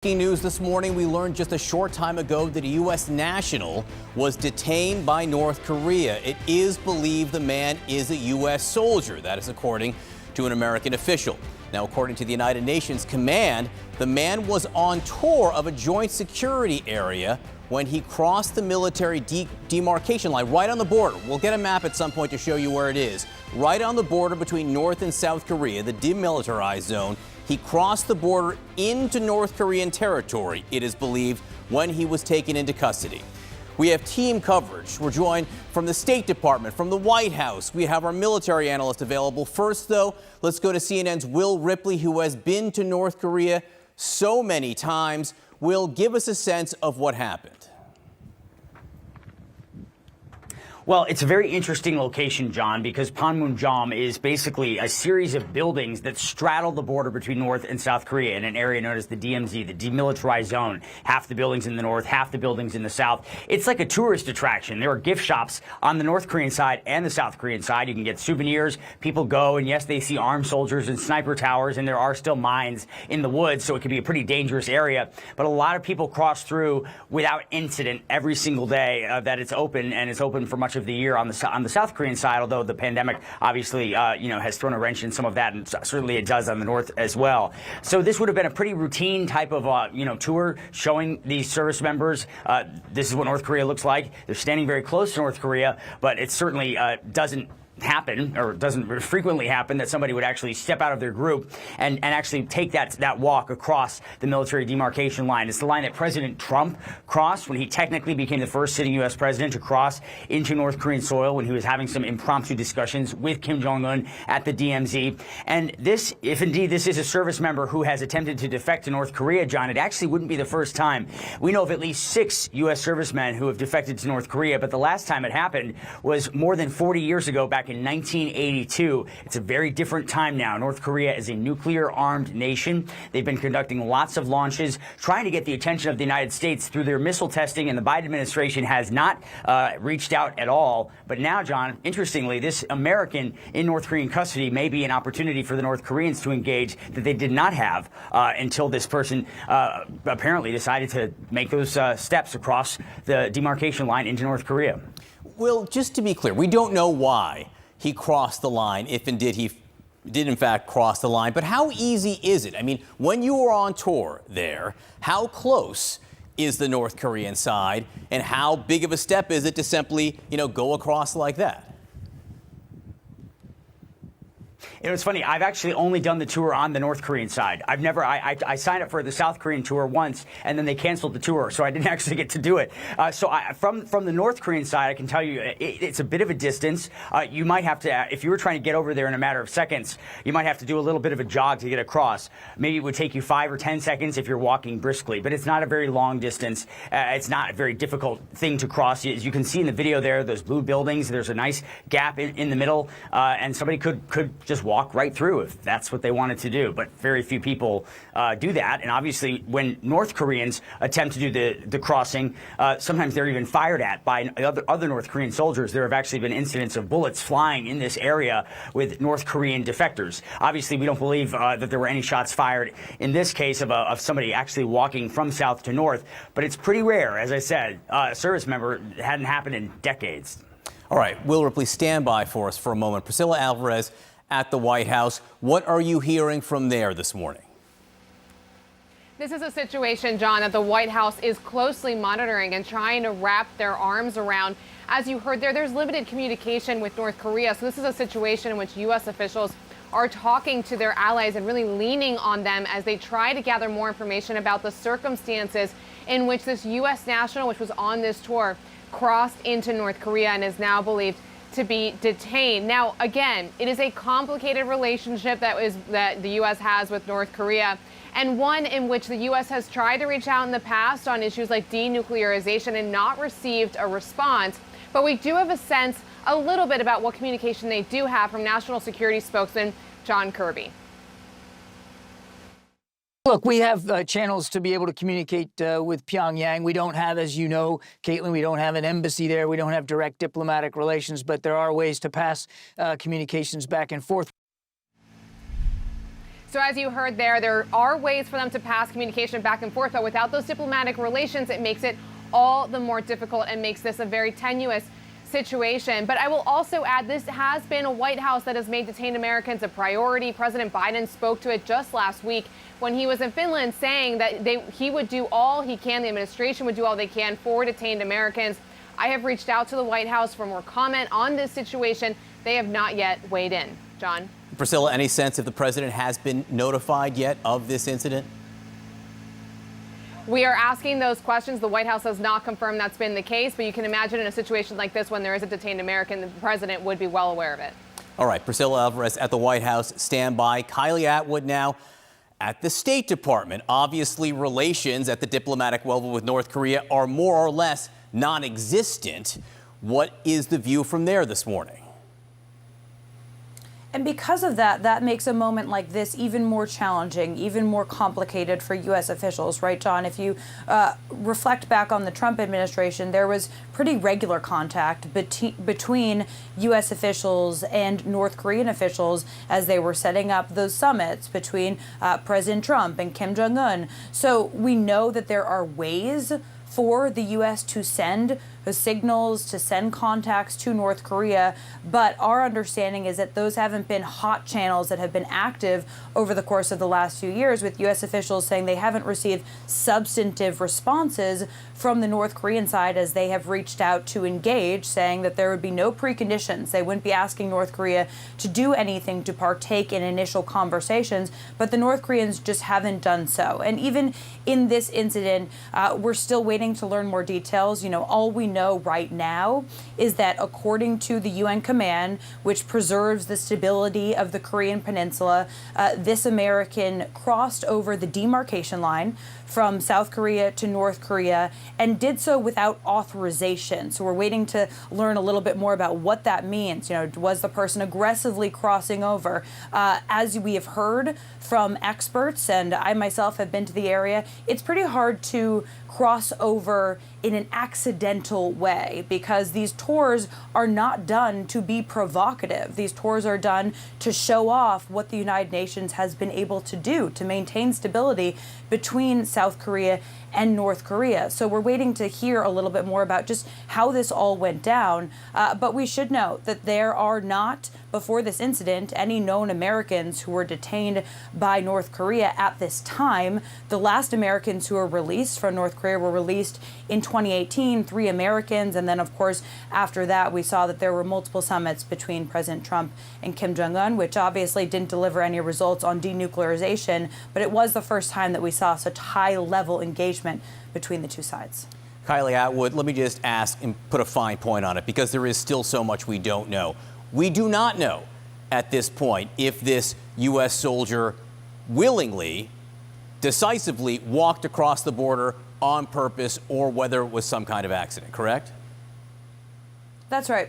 Breaking news this morning, we learned just a short time ago that a U.S. national was detained by North Korea. It is believed the man is a U.S. soldier. That is according to an American official. Now, according to the United Nations command, the man was on tour of a joint security area when he crossed the military demarcation line right on the border. We'll get a map at some point to show you where it is. Right on the border between North and South Korea, the demilitarized zone. He crossed the border into North Korean territory, it is believed, when he was taken into custody. We have team coverage. We're joined from the State Department, from the White House. We have our military analyst available. First, though, let's go to CNN's Will Ripley, who has been to North Korea so many times. Will, give us a sense of what happened. Well, it's a very interesting location, John, because Panmunjom is basically a series of buildings that straddle the border between North and South Korea in an area known as the DMZ, the Demilitarized Zone. Half the buildings in the north, half the buildings in the south. It's like a tourist attraction. There are gift shops on the North Korean side and the South Korean side. You can get souvenirs. People go, and yes, they see armed soldiers and sniper towers, and there are still mines in the woods, so it can be a pretty dangerous area. But a lot of people cross through without incident every single day that it's open, and it's open for much of the year on the South Korean side, although the pandemic obviously has thrown a wrench in some of that, and certainly it does on the north as well. So this would have been a pretty routine type of tour showing these service members this is what North Korea looks like. They're standing very close to North Korea, but it certainly doesn't happen, or doesn't frequently happen, that somebody would actually step out of their group and actually take that walk across the military demarcation line. It's the line that President Trump crossed when he technically became the first sitting U.S. president to cross into North Korean soil, when he was having some impromptu discussions with Kim Jong-un at the DMZ. And this, if indeed this is a service member who has attempted to defect to North Korea, John, it actually wouldn't be the first time. We know of at least 6 U.S. servicemen who have defected to North Korea, but the last time it happened was more than 40 years ago, back in 1982. It's a very different time now. North Korea is a nuclear-armed nation. They've been conducting lots of launches, trying to get the attention of the United States through their missile testing, and the Biden administration has not reached out at all. But now, John, interestingly, this American in North Korean custody may be an opportunity for the North Koreans to engage that they did not have until this person apparently decided to make those steps across the demarcation line into North Korea. Well, just to be clear, we don't know why he crossed the line, if indeed he did in fact cross the line. But how easy is it? I mean, when you were on tour there, how close is the North Korean side, and how big of a step is it to simply, go across like that? It was funny. I've actually only done the tour on the North Korean side. I've never. I signed up for the South Korean tour once, and then they canceled the tour, so I didn't actually get to do it. From the North Korean side, I can tell you it's a bit of a distance. You might have to, if you were trying to get over there in a matter of seconds, you might have to do a little bit of a jog to get across. Maybe it would take you 5 or 10 seconds if you're walking briskly, but it's not a very long distance. It's not a very difficult thing to cross. As you can see in the video there, those blue buildings, there's a nice gap in the middle, and somebody could just walk right through if that's what they wanted to do. But very few people do that. And obviously, when North Koreans attempt to do the crossing, sometimes they're even fired at by other North Korean soldiers. There have actually been incidents of bullets flying in this area with North Korean defectors. Obviously, we don't believe that there were any shots fired in this case of somebody actually walking from south to north. But it's pretty rare, as I said. A service member, it hadn't happened in decades. All right, Will Ripley, stand by for us for a moment. Priscilla Alvarez at the White House. What are you hearing from there this morning? This is a situation, John, that the White House is closely monitoring and trying to wrap their arms around. As you heard there's limited communication with North Korea. So this is a situation in which U.S. officials are talking to their allies and really leaning on them as they try to gather more information about the circumstances in which this U.S. national, which was on this tour, crossed into North Korea and is now believed to be detained. Now, again, it is a complicated relationship that the U.S. has with North Korea, and one in which the U.S. has tried to reach out in the past on issues like denuclearization and not received a response. But we do have a sense a little bit about what communication they do have from National Security spokesman John Kirby. Look, we have channels to be able to communicate with Pyongyang. We don't have, as you know, Caitlin, we don't have an embassy there. We don't have direct diplomatic relations, but there are ways to pass communications back and forth. So as you heard there are ways for them to pass communication back and forth, but without those diplomatic relations, it makes it all the more difficult and makes this a very tenuous situation. But I will also add, this has been a White House that has made detained Americans a priority. President Biden spoke to it just last week when he was in Finland, saying that he would do all he can, the administration would do all they can for detained Americans. I have reached out to the White House for more comment on this situation. They have not yet weighed in. John? Priscilla, any sense if the president has been notified yet of this incident? We are asking those questions. The White House has not confirmed that's been the case, but you can imagine in a situation like this, when there is a detained American, the president would be well aware of it. All right, Priscilla Alvarez at the White House, stand by. Kylie Atwood now at the State Department. Obviously, relations at the diplomatic level with North Korea are more or less non-existent. What is the view from there this morning? And because of that, that makes a moment like this even more challenging, even more complicated for U.S. officials, right, John? If you reflect back on the Trump administration, there was pretty regular contact between U.S. officials and North Korean officials as they were setting up those summits between President Trump and Kim Jong-un. So we know that there are ways for the U.S. to send signals, to send contacts to North Korea, but our understanding is that those haven't been hot channels that have been active over the course of the last few years, with U.S. officials saying they haven't received substantive responses from the North Korean side as they have reached out to engage, saying that there would be no preconditions. They wouldn't be asking North Korea to do anything to partake in initial conversations, but the North Koreans just haven't done so. And even in this incident, we're still waiting to learn more details. You know, all we know right now is that according to the UN command, which preserves the stability of the Korean Peninsula, this American crossed over the demarcation line from South Korea to North Korea and did so without authorization. So we're waiting to learn a little bit more about what that means. You know, was the person aggressively crossing over? As we have heard from experts, and I myself have been to the area, it's pretty hard to cross over in an accidental way because these tours are not done to be provocative. These tours are done to show off what the United Nations has been able to do to maintain stability between South Korea and North Korea. So we're waiting to hear a little bit more about just how this all went down. But we should note that there are not, before this incident, any known Americans who were detained by North Korea at this time. The last Americans who were released from North Korea were released in 2018, 3 Americans. And then, of course, after that, we saw that there were multiple summits between President Trump and Kim Jong-un, which obviously didn't deliver any results on denuclearization. But it was the first time that we saw such high-level engagement between the two sides. Kylie Atwood, let me just ask and put a fine point on it because there is still so much we don't know. We do not know at this point if this U.S. soldier willingly, decisively walked across the border on purpose or whether it was some kind of accident, correct? That's right.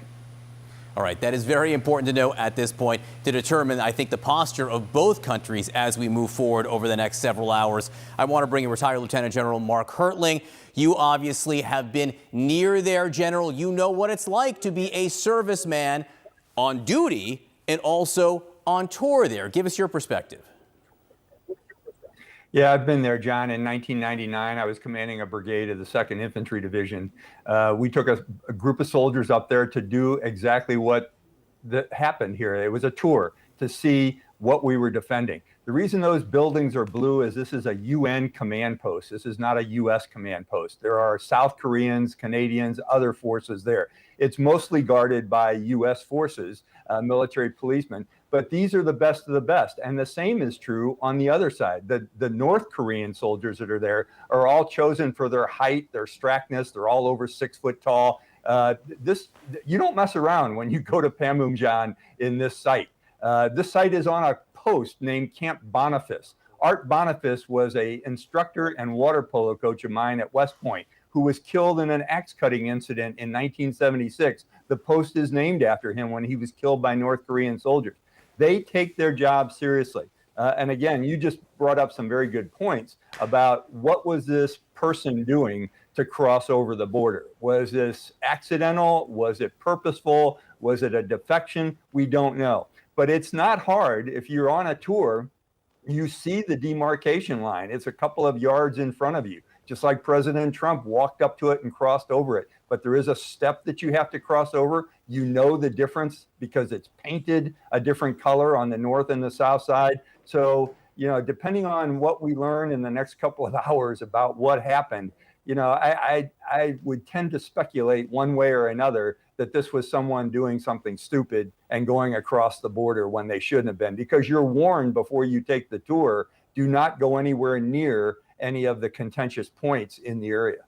All right, that is very important to know at this point to determine, I think, the posture of both countries as we move forward over the next several hours. I want to bring in retired Lieutenant General Mark Hertling. You obviously have been near there, General. You know what it's like to be a serviceman on duty and also on tour there. Give us your perspective. Yeah, I've been there, John. In 1999, I was commanding a brigade of the 2nd Infantry Division. We took a group of soldiers up there to do exactly what happened here. It was a tour to see what we were defending. The reason those buildings are blue is this is a UN command post. This is not a US command post. There are South Koreans, Canadians, other forces there. It's mostly guarded by US forces, military policemen. But these are the best of the best. And the same is true on the other side. The North Korean soldiers that are there are all chosen for their height, their strackness. They're all over 6 foot tall. You don't mess around when you go to Panmunjom in this site. This site is on a post named Camp Boniface. Art Boniface was an instructor and water polo coach of mine at West Point who was killed in an axe cutting incident in 1976. The post is named after him when he was killed by North Korean soldiers. They take their job seriously. And again, you just brought up some very good points about what was this person doing to cross over the border? Was this accidental? Was it purposeful? Was it a defection? We don't know. But it's not hard if you're on a tour you see the demarcation line. It's a couple of yards in front of you, just like President Trump walked up to it and crossed over it. But there is a step that you have to cross over. You know the difference because it's painted a different color on the north and the south side. So, depending on what we learn in the next couple of hours about what happened, I would tend to speculate one way or another that this was someone doing something stupid and going across the border when they shouldn't have been, because you're warned before you take the tour, do not go anywhere near any of the contentious points in the area.